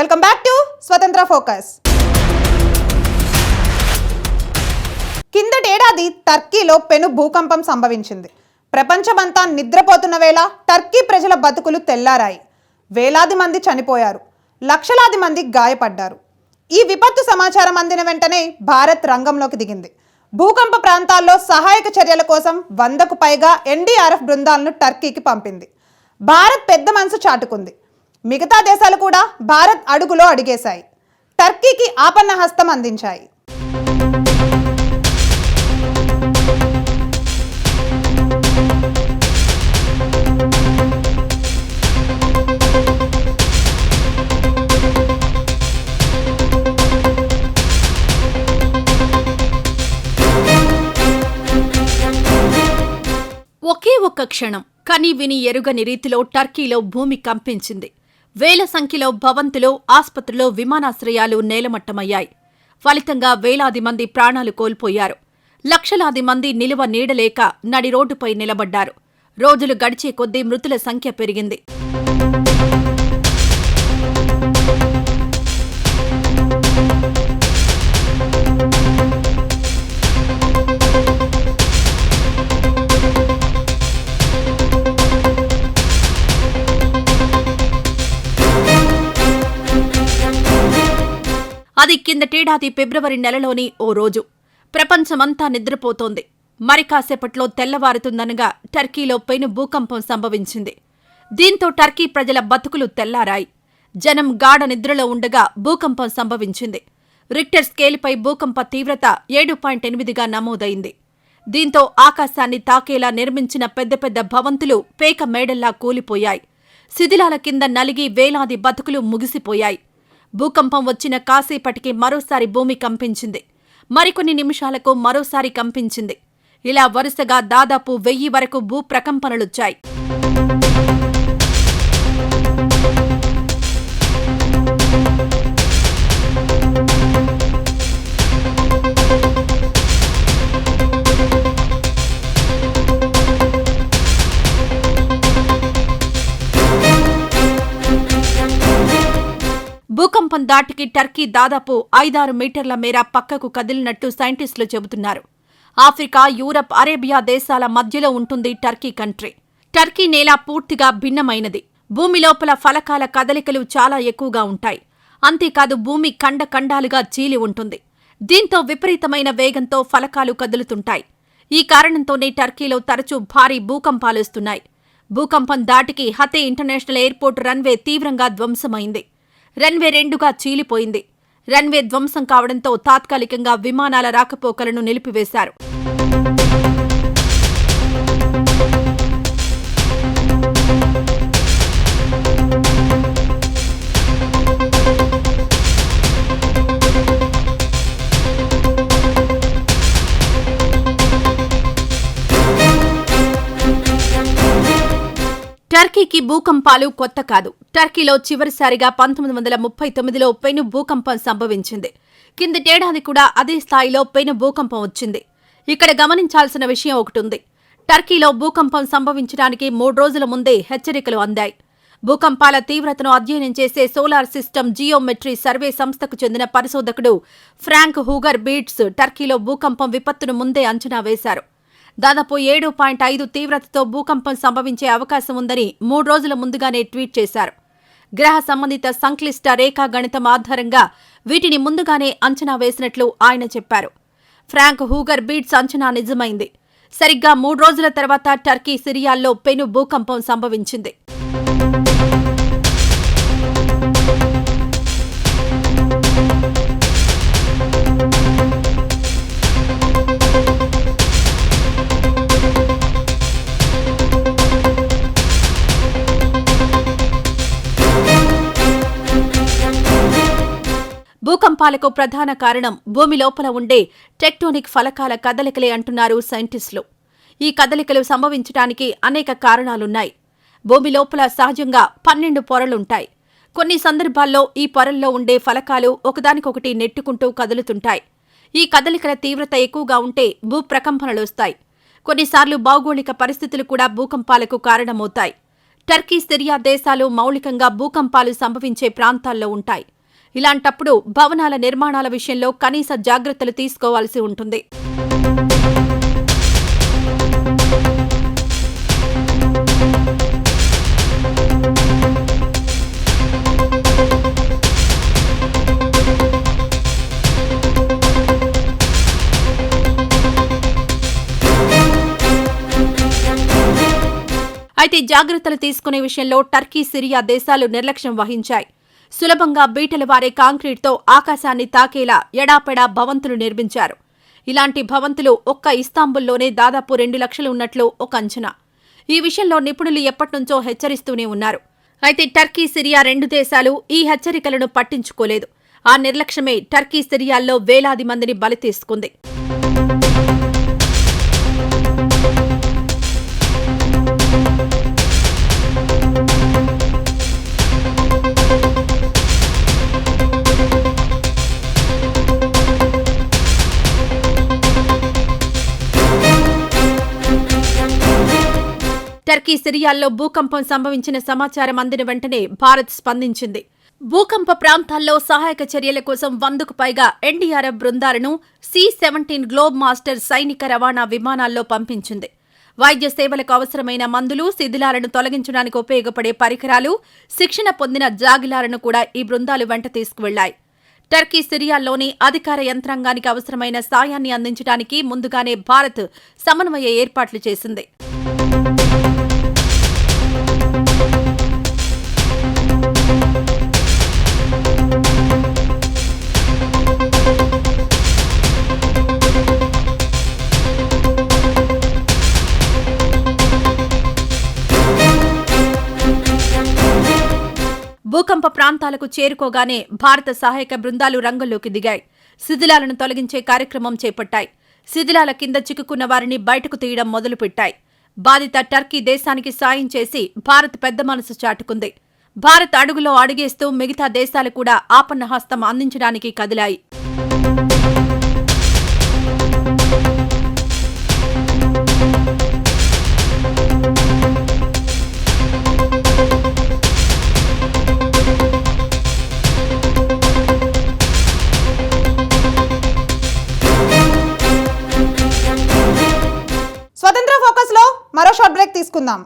Welcome back to స్వతంత్ర focus. కిందటేడాది టర్కీలో పెను భూకంపం సంభవించింది. ప్రపంచమంతా నిద్రపోతున్న వేళ టర్కీ ప్రజల బతుకులు తెల్లారాయి. వేలాది మంది చనిపోయారు, లక్షలాది మంది గాయపడ్డారు. ఈ విపత్తు సమాచారం అందిన వెంటనే భారత్ రంగంలోకి దిగింది. భూకంప ప్రాంతాల్లో సహాయక చర్యల కోసం 100కు పైగా ఎన్డీఆర్ఎఫ్ బృందాలను టర్కీకి పంపింది. భారత్ పెద్ద మనసు చాటుకుంది. మిగతా దేశాలు కూడా భారత్ అడుగులో అడిగేశాయి. టర్కీకి ఆపన్న హస్తం అందించాయి. ఒకే ఒక్క క్షణం కని విని ఎరుగని రీతిలో టర్కీలో భూమి కంపించింది. వేల సంఖ్యలో భవంతులు, ఆస్పత్రులు, విమానాశ్రయాలు నేలమట్టమయ్యాయి. ఫలితంగా వేలాది మంది ప్రాణాలు కోల్పోయారు. లక్షలాది మంది నిలువ నీడలేక నడి రోడ్డుపై నిలబడ్డారు. రోజులు గడిచే కొద్దీ మృతుల సంఖ్య పెరిగింది. అది కిందటేడాది ఫిబ్రవరి నెలలోని ఓ రోజు. ప్రపంచమంతా నిద్రపోతోంది. మరి కాసేపట్లో తెల్లవారుతుందనగా టర్కీలో పెను భూకంపం సంభవించింది. దీంతో టర్కీ ప్రజల బతుకులు తెల్లారాయి. జనం గాఢ నిద్రలో ఉండగా భూకంపం సంభవించింది. రిక్టర్ స్కేలుపై భూకంప తీవ్రత 7.8గా నమోదైంది. దీంతో ఆకాశాన్ని తాకేలా నిర్మించిన పెద్ద పెద్ద భవంతులు పేక మేడల్లా కూలిపోయాయి. శిథిలాల కింద నలిగి వేలాది బతుకులు ముగిసిపోయాయి. భూకంపం వచ్చిన కాసేపటికి మరోసారి భూమి కంపించింది. మరికొన్ని నిమిషాలకు మరోసారి కంపించింది. ఇలా వరుసగా దాదాపు 1000 వరకు భూప్రకంపనలొచ్చాయి. భూకంపం దాటికి టర్కీ దాదాపు 5-6 మీటర్ల మేర పక్కకు కదిలినట్టు సైంటిస్టులు చెబుతున్నారు. ఆఫ్రికా, యూరప్, అరేబియా దేశాల మధ్యలో ఉంటుంది టర్కీ కంట్రీ. టర్కీ నేల పూర్తిగా భిన్నమైనది. భూమి లోపల ఫలకాల కదలికలు చాలా ఎక్కువగా ఉంటాయి. అంతేకాదు భూమి ఖండాలుగా చీలి ఉంటుంది. దీంతో విపరీతమైన వేగంతో ఫలకాలు కదులుతుంటాయి. ఈ కారణంతోనే టర్కీలో తరచూ భారీ భూకంపాలొస్తున్నాయి. భూకంపం దాటికి హతే ఇంటర్నేషనల్ ఎయిర్పోర్ట్ రన్వే తీవ్రంగా ధ్వంసమైంది. రన్వే 2గా చీలిపోయింది. రన్వే ధ్వంసం కావడంతో తాత్కాలికంగా విమానాల రాకపోకలను నిలిపివేశారు. టర్కీకి భూకంపాలు కొత్త కాదు. టర్కీలో చివరిసారిగా 1939లో పెను భూకంపం సంభవించింది. కిందటేడాది కూడా అదే స్థాయిలో పెను భూకంపం వచ్చింది. ఇక్కడ గమనించాల్సిన విషయం ఒకటుంది. టర్కీలో భూకంపం సంభవించడానికి 3 రోజుల ముందే హెచ్చరికలు అందాయి. భూకంపాల తీవ్రతను అధ్యయనం చేసే సోలార్ సిస్టమ్ జియోమెట్రీ సర్వే సంస్థకు చెందిన పరిశోధకుడు ఫ్రాంక్ హూగర్ బీట్స్ టర్కీలో భూకంపం విపత్తును ముందే అంచనా వేశారు. దాదాపు 7.5 తీవ్రతతో భూకంపం సంభవించే అవకాశం ఉందని 3 రోజుల ముందుగానే ట్వీట్ చేశారు. గ్రహ సంబంధిత సంక్లిష్ట రేఖాగణితం ఆధారంగా వీటిని ముందుగానే అంచనా వేసినట్లు ఆయన చెప్పారు. ఫ్రాంక్ హూగర్ బీట్స్ అంచనా నిజమైంది. సరిగ్గా 3 రోజుల తర్వాత టర్కీ సిరియాల్లో పెను భూకంపం సంభవించింది. భూకంపాలకు ప్రధాన కారణం భూమి లోపల ఉండే టెక్టోనిక్ ఫలకాల కదలికలే అంటున్నారు సైంటిస్టులు. ఈ కదలికలు సంభవించడానికి అనేక కారణాలున్నాయి. భూమి లోపల సహజంగా 12 పొరలుంటాయి. కొన్ని సందర్భాల్లో ఈ పొరల్లో ఉండే ఫలకాలు ఒకదానికొకటి నెట్టుకుంటూ కదులుతుంటాయి. ఈ కదలికల తీవ్రత ఎక్కువగా ఉంటే భూప్రకంపనలొస్తాయి. కొన్నిసార్లు భౌగోళిక పరిస్థితులు కూడా భూకంపాలకు కారణమవుతాయి. టర్కీ, సిరియా దేశాలు మౌలికంగా భూకంపాలు సంభవించే ప్రాంతాల్లో ఉంటాయి. ఇలాంటప్పుడు భవనాల నిర్మాణాల విషయంలో కనీస జాగ్రత్తలు తీసుకోవాల్సి ఉంటుంది. అయితే జాగ్రత్తలు తీసుకునే విషయంలో టర్కీ, సిరియా దేశాలు నిర్లక్ష్యం వహించాయి. సులభంగా బీటలు వారే కాంక్రీట్తో ఆకాశాన్ని తాకేలా ఎడాపెడా భవంతులు నిర్మించారు. ఇలాంటి భవంతులు ఒక్క ఇస్తాంబుల్లోనే దాదాపు 2 లక్షలు ఉన్నట్లు ఒక అంచనా. ఈ విషయంలో నిపుణులు ఎప్పటినుంచో హెచ్చరిస్తూనే ఉన్నారు. అయితే టర్కీ, సిరియా 2 దేశాలు ఈ హెచ్చరికలను పట్టించుకోలేదు. ఆ నిర్లక్ష్యమే టర్కీ, సిరియాల్లో వేలాది మందిని బలి తీసుకుంది. టర్కీ, సిరియాల్లో భూకంపం సంభవించిన సమాచారం అందిన వెంటనే భారత్ స్పందించింది. భూకంప ప్రాంతాల్లో సహాయక చర్యల కోసం 100కు పైగా ఎన్డీఆర్ఎఫ్ బృందాలను C-17 గ్లోబ్ మాస్టర్ సైనిక రవాణా విమానాల్లో పంపించింది. వైద్య సేవలకు అవసరమైన మందులు, శిథిలాలను తొలగించడానికి ఉపయోగపడే పరికరాలు, శిక్షణ పొందిన జాగిలాలను కూడా ఈ బృందాలు వెంట తీసుకువెళ్లాయి. టర్కీ, సిరియాల్లోని అధికార యంత్రాంగానికి అవసరమైన సాయాన్ని అందించడానికి ముందుగానే భారత్ సమన్వయ ఏర్పాట్లు చేసింది. భూకంప ప్రాంతాలకు చేరుకోగానే భారత సహాయక బృందాలు రంగంలోకి దిగాయి. శిథిలాలను తొలగించే కార్యక్రమం చేపట్టాయి. శిథిలాల కింద చిక్కుకున్న వారిని బయటకు తీయడం మొదలుపెట్టాయి. బాధిత టర్కీ దేశానికి సాయం చేసి భారత్ పెద్ద మనసు చాటుకుంది. భారత్ అడుగులో అడుగేస్తూ మిగతా దేశాలు కూడా ఆపన్నహస్తం అందించడానికి కదిలాయి. స్వతంత్ర ఫోకస్ లో మరో షార్ట్ బ్రేక్ తీసుకుందాం.